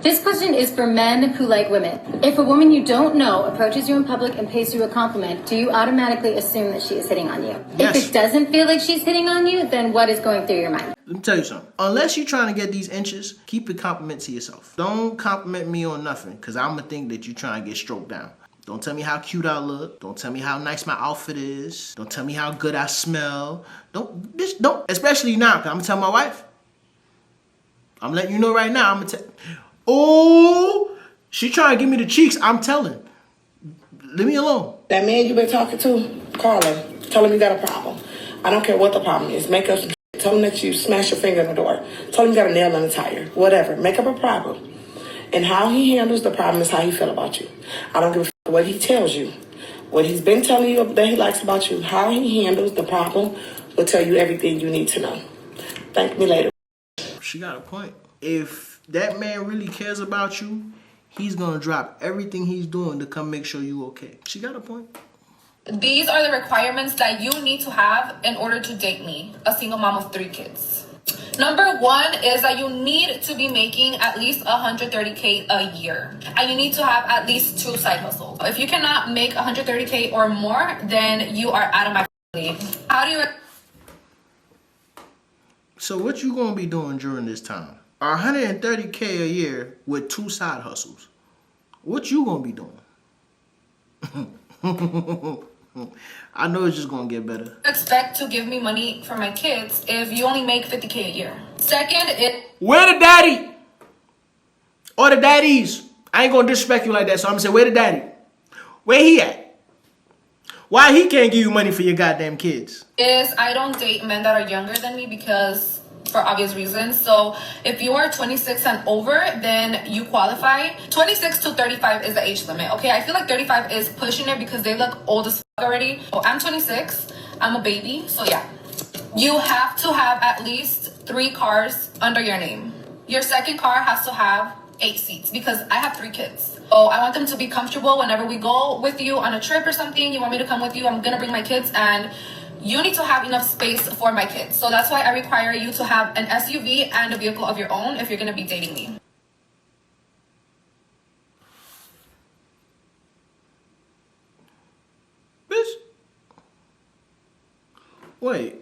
This question is for men who like women. If a woman you don't know approaches you in public and pays you a compliment, do you automatically assume that she is hitting on you? Yes. If it doesn't feel like she's hitting on you, then what is going through your mind? Let me tell you something. Unless you're trying to get these inches, keep the compliment to yourself. Don't compliment me on nothing, because I'm going to think that you're trying to get stroked down. Don't tell me how cute I look. Don't tell me how nice my outfit is. Don't tell me how good I smell. Don't. Especially now, because I'm going to tell my wife. I'm letting you know right now. I'm going to tell. Oh, she trying to give me the cheeks. I'm telling. Leave me alone. That man you been talking to, call him. Tell him you got a problem. I don't care what the problem is. Make up some shit. Tell him that you smash your finger in the door. Tell him you got a nail in the tire. Whatever. Make up a problem. And how he handles the problem is how he feel about you. I don't give a fuck what he tells you. What he's been telling you that he likes about you, how he handles the problem will tell you everything you need to know. Thank me later. She got a point. If that man really cares about you, he's going to drop everything he's doing to come make sure you okay. She got a point. These are the requirements that you need to have in order to date me, a single mom of 3 kids. Number 1 is that you need to be making at least $130K a year. And you need to have at least 2 side hustles. If you cannot make $130K or more, then you are out of my league. How do you... So what you going to be doing during this time? $130K a year with 2 side hustles. What you going to be doing? I know it's just going to get better. Expect to give me money for my kids if you only make $50K a year. Second, where the daddy? Or the daddies? I ain't going to disrespect you like that, so I'm going to say, where the daddy? Where he at? Why he can't give you money for your goddamn kids? Is I don't date men that are younger than me because... for obvious reasons. So if you are 26 and over, then you qualify. 26 to 35 is the age limit. Okay, I feel like 35 is pushing it because they look old as fuck already. Well, I'm 26. I'm a baby. So yeah, you have to have at least 3 cars under your name. Your second car has to have 8 seats because I have 3 kids. So I want them to be comfortable whenever we go with you on a trip or something. You want me to come with you? I'm gonna bring my kids, and you need to have enough space for my kids. So that's why I require you to have an SUV and a vehicle of your own if you're going to be dating me. Bitch. Wait.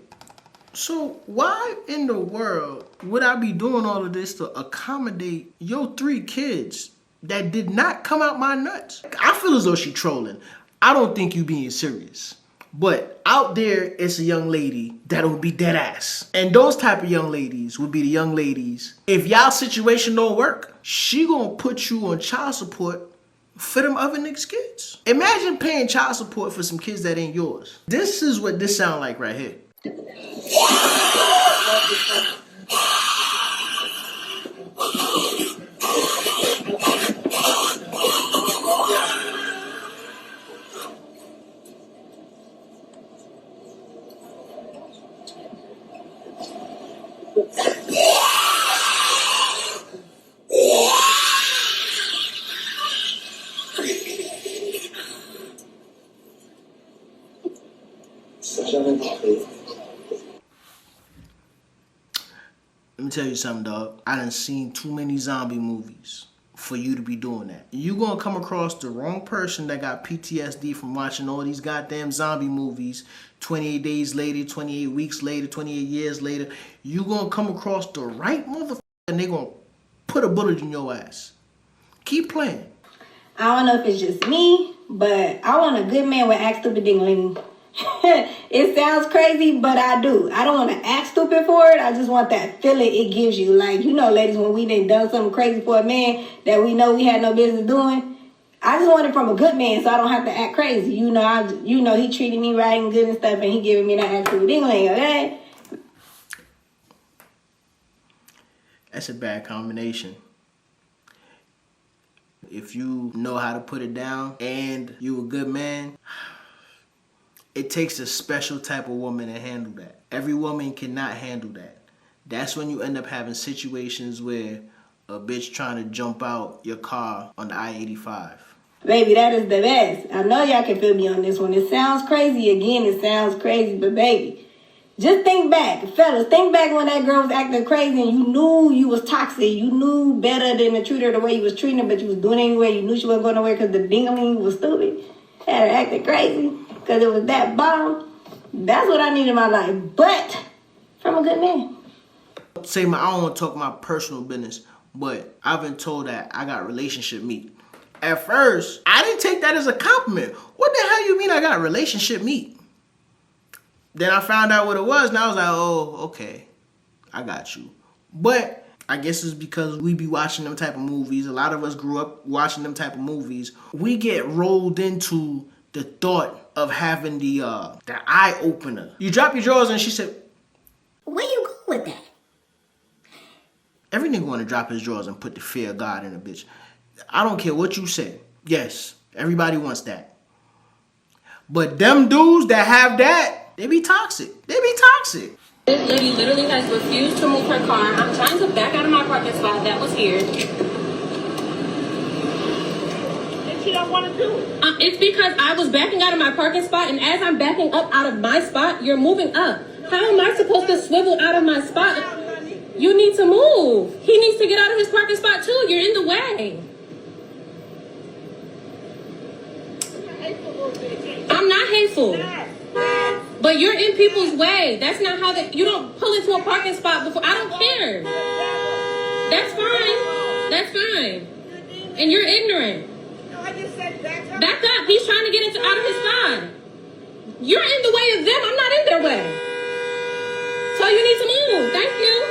So why in the world would I be doing all of this to accommodate your 3 kids that did not come out my nuts? I feel as though she trolling. I don't think you being serious. But out there, it's a young lady that'll be dead ass. And those type of young ladies would be the young ladies. If y'all situation don't work, she gonna put you on child support for them other niggas' kids. Imagine paying child support for some kids that ain't yours. This is what this sound like right here. Let me tell you something, dog. I done seen too many zombie movies for you to be doing that. You gonna come across the wrong person that got PTSD from watching all these goddamn zombie movies 28 days later, 28 weeks later, 28 years later. You gonna come across the right motherfucker and they gonna put a bullet in your ass. Keep playing. I don't know if it's just me, but I want a good man with act stupid ding-a-ling. It sounds crazy, but I do. I don't want to act stupid for it. I just want that feeling it gives you. Like, you know, ladies, when we done something crazy for a man that we know we had no business doing, I just want it from a good man so I don't have to act crazy. You know, he treated me right and good and stuff, and he giving me that act stupid ding-a-ling, okay? That's a bad combination. If you know how to put it down and you a good man, it takes a special type of woman to handle that. Every woman cannot handle that. That's when you end up having situations where a bitch trying to jump out your car on the I-85. Baby, that is the best. I know y'all can feel me on this one. It sounds crazy. Again, it sounds crazy, but baby, Just think back, fellas. Think back when that girl was acting crazy and you knew you was toxic. You knew better than to treat her the way you was treating her, but you was doing it anyway. You knew she wasn't going nowhere because the ding-a-ling was stupid. Had her acting crazy because it was that bomb. That's what I need in my life. But from a good man. Say I don't want to talk my personal business, but I've been told that I got relationship meat. At first, I didn't take that as a compliment. What the hell you mean I got relationship meat? Then I found out what it was, and I was like, oh, okay, I got you. But I guess it's because we be watching them type of movies. A lot of us grew up watching them type of movies. We get rolled into the thought of having the eye opener. You drop your drawers, and she said, Where you going with that? every nigga want to drop his drawers and put the fear of God in a bitch. I don't care what you say. Yes, everybody wants that. But them dudes that have that, they be toxic. They be toxic. This lady literally has refused to move her car. I'm trying to back out of my parking spot that was here. And she don't want to do it. It's because I was backing out of my parking spot, and as I'm backing up out of my spot, you're moving up. How am I supposed to swivel out of my spot? You need to move. He needs to get out of his parking spot too. You're in the way. I'm not hateful. But you're in people's way. That's not how you don't pull into a parking spot before. I don't care. That's fine. That's fine. And you're ignorant. No, I just said back up. Back up. He's trying to get out of his spot. You're in the way of them. I'm not in their way. So you need to move. Thank you.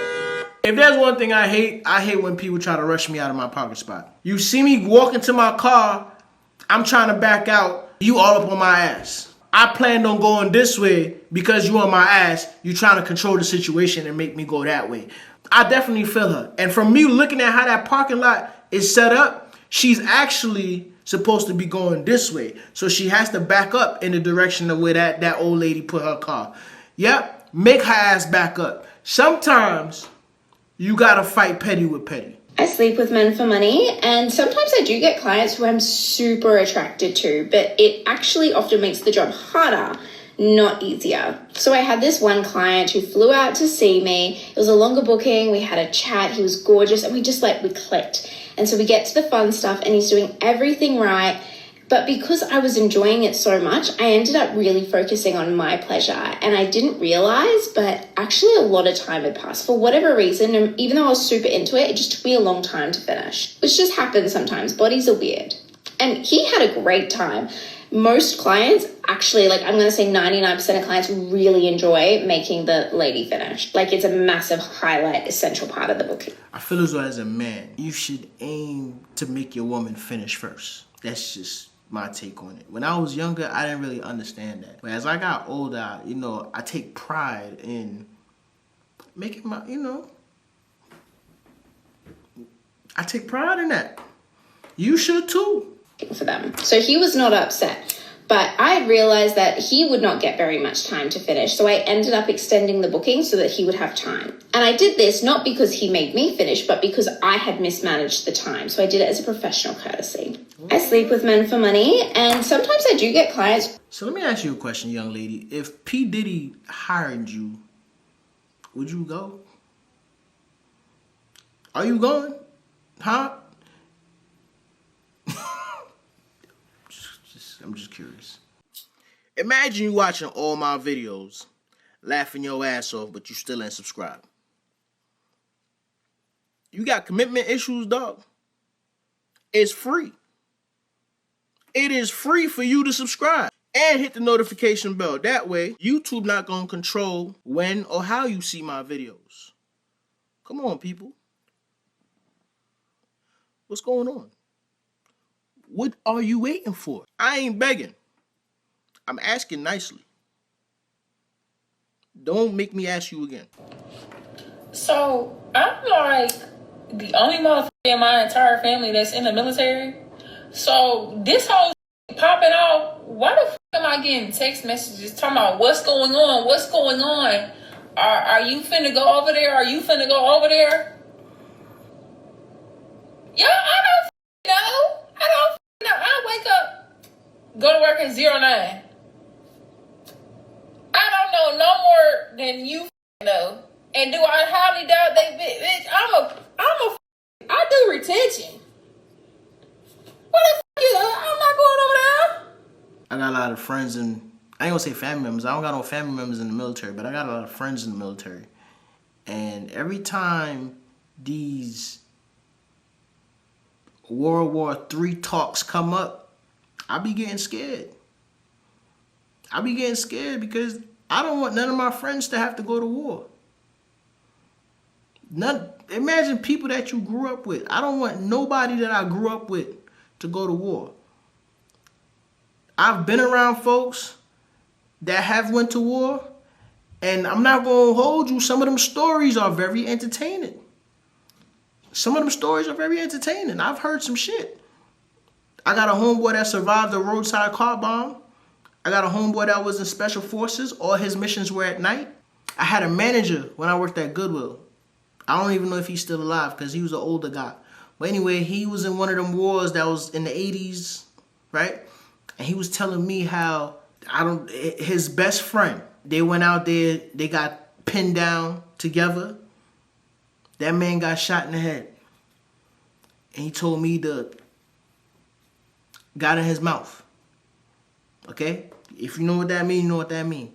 If there's one thing I hate when people try to rush me out of my parking spot. You see me walk into my car, I'm trying to back out, you all up on my ass. I planned on going this way because you on my ass, you trying to control the situation and make me go that way. I definitely feel her. And from me looking at how that parking lot is set up, she's actually supposed to be going this way. So she has to back up in the direction of where that old lady put her car. Yep, make her ass back up. Sometimes you gotta fight petty with petty. I sleep with men for money, and sometimes I do get clients who I'm super attracted to, but it actually often makes the job harder, not easier. So I had this one client who flew out to see me. It was a longer booking. We had a chat. He was gorgeous, and we clicked. And so we get to the fun stuff, and he's doing everything right. But because I was enjoying it so much, I ended up really focusing on my pleasure. And I didn't realize, but actually a lot of time had passed. For whatever reason, and even though I was super into it, it just took me a long time to finish. Which just happens sometimes. Bodies are weird. And he had a great time. Most clients, actually, I'm going to say 99% of clients really enjoy making the lady finish. It's a massive highlight, essential part of the booking. I feel as though as a man, you should aim to make your woman finish first. That's just my take on it. When I was younger, I didn't really understand that. But as I got older, I take pride in making my, I take pride in that. You should too. For them. So he was not upset, but I realized that he would not get very much time to finish. So I ended up extending the booking so that he would have time. And I did this not because he made me finish, but because I had mismanaged the time. So I did it as a professional courtesy. I sleep with men for money, and sometimes I do get clients. So let me ask you a question, young lady. If P. Diddy hired you, would you go? Are you going? Huh? I'm just curious. Imagine you watching all my videos, laughing your ass off, but you still ain't subscribed. You got commitment issues, dog? It's free. It is free for you to subscribe and hit the notification bell. That way, YouTube not going to control when or how you see my videos. Come on, people. What's going on? What are you waiting for? I ain't begging. I'm asking nicely. Don't make me ask you again. So, I'm the only motherfucker in my entire family that's in the military. So, this whole popping off, why the fuck am I getting text messages talking about what's going on? What's going on? Are you finna go over there? Are you finna go over there? Yo, I don't know. No, I wake up, go to work at 09. I don't know no more than you know. And do I highly doubt they bitch? I do retention. What the fuck you? I'm not going over there. I got a lot of friends and I ain't gonna say family members. I don't got no family members in the military, but I got a lot of friends in the military. And every time these World War III talks come up, I be getting scared. I be getting scared because I don't want none of my friends to have to go to war. Imagine people that you grew up with. I don't want nobody that I grew up with to go to war. I've been around folks that have went to war, and I'm not going to hold you. Some of them stories are very entertaining. I've heard some shit. I got a homeboy that survived a roadside car bomb. I got a homeboy that was in special forces. All his missions were at night. I had a manager when I worked at Goodwill. I don't even know if he's still alive because he was an older guy. But anyway, he was in one of them wars that was in the 80s, right? And he was telling me how his best friend, they went out there, they got pinned down together. That man got shot in the head. And he told me got in his mouth. Okay? If you know what that means, you know what that means.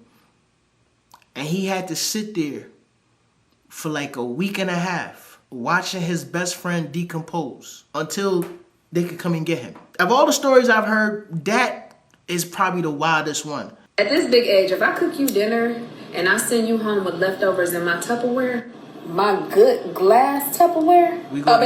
And he had to sit there for like a week and a half watching his best friend decompose until they could come and get him. Of all the stories I've heard, that is probably the wildest one. At this big age, if I cook you dinner and I send you home with leftovers in my Tupperware, my good glass Tupperware, we go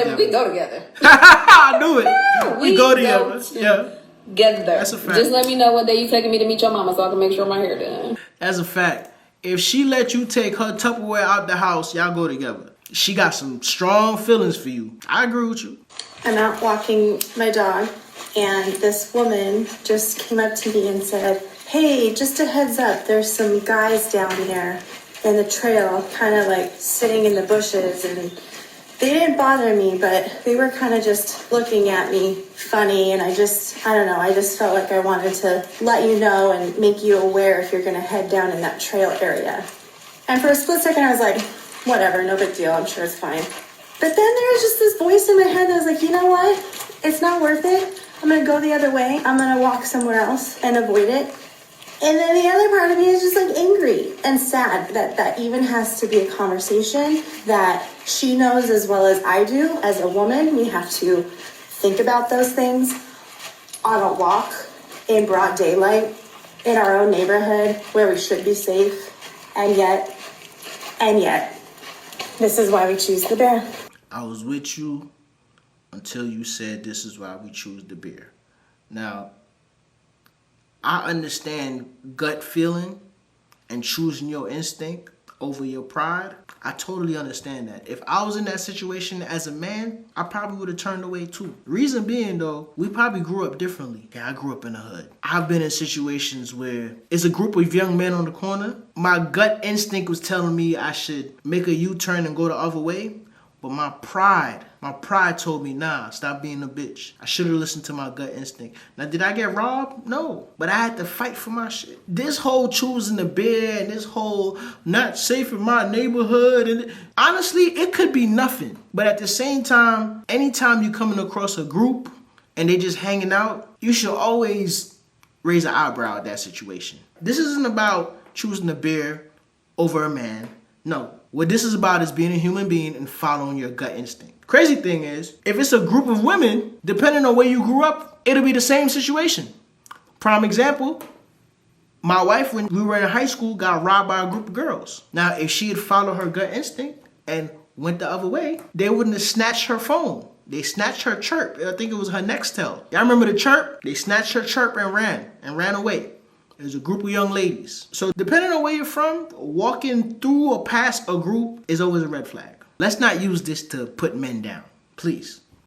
together. I knew it. We go together. Yeah. Together. That's a fact. Just let me know what day you taking me to meet your mama so I can make sure my hair done. That's a fact. If she let you take her Tupperware out the house, y'all go together. She got some strong feelings for you. I agree with you. I'm out walking my dog, and this woman just came up to me and said, "Hey, just a heads up, there's some guys down there in the trail, kind of like sitting in the bushes," and they didn't bother me, but they were kind of just looking at me funny, and I don't know, I just felt like I wanted to let you know and make you aware if you're going to head down in that trail area. And for a split second, I was like, whatever, no big deal, I'm sure it's fine. But then there was just this voice in my head that was like, you know what? It's not worth it. I'm going to go the other way. I'm going to walk somewhere else and avoid it. And then the other part of me is just like angry and sad that even has to be a conversation that she knows as well as I do. As a woman, we have to think about those things on a walk in broad daylight in our own neighborhood where we should be safe. And yet, this is why we choose the bear. I was with you until you said this is why we choose the bear. Now, I understand gut feeling and choosing your instinct over your pride. I totally understand that. If I was in that situation as a man, I probably would have turned away too. Reason being though, we probably grew up differently. Yeah, I grew up in the hood. I've been in situations where it's a group of young men on the corner. My gut instinct was telling me I should make a U-turn and go the other way. But my pride told me, nah, stop being a bitch. I should have listened to my gut instinct. Now, did I get robbed? No. But I had to fight for my shit. This whole choosing the bear and this whole not safe in my neighborhood, and honestly, it could be nothing. But at the same time, anytime you're coming across a group and they just hanging out, you should always raise an eyebrow at that situation. This isn't about choosing the bear over a man. No. What this is about is being a human being and following your gut instinct. Crazy thing is, if it's a group of women, depending on where you grew up, it'll be the same situation. Prime example, my wife, when we were in high school, got robbed by a group of girls. Now, if she had followed her gut instinct and went the other way, they wouldn't have snatched her phone. They snatched her chirp. I think it was her Nextel. Y'all remember the chirp? They snatched her chirp and ran away. There's a group of young ladies. So depending on where you're from, walking through or past a group is always a red flag. Let's not use this to put men down, please.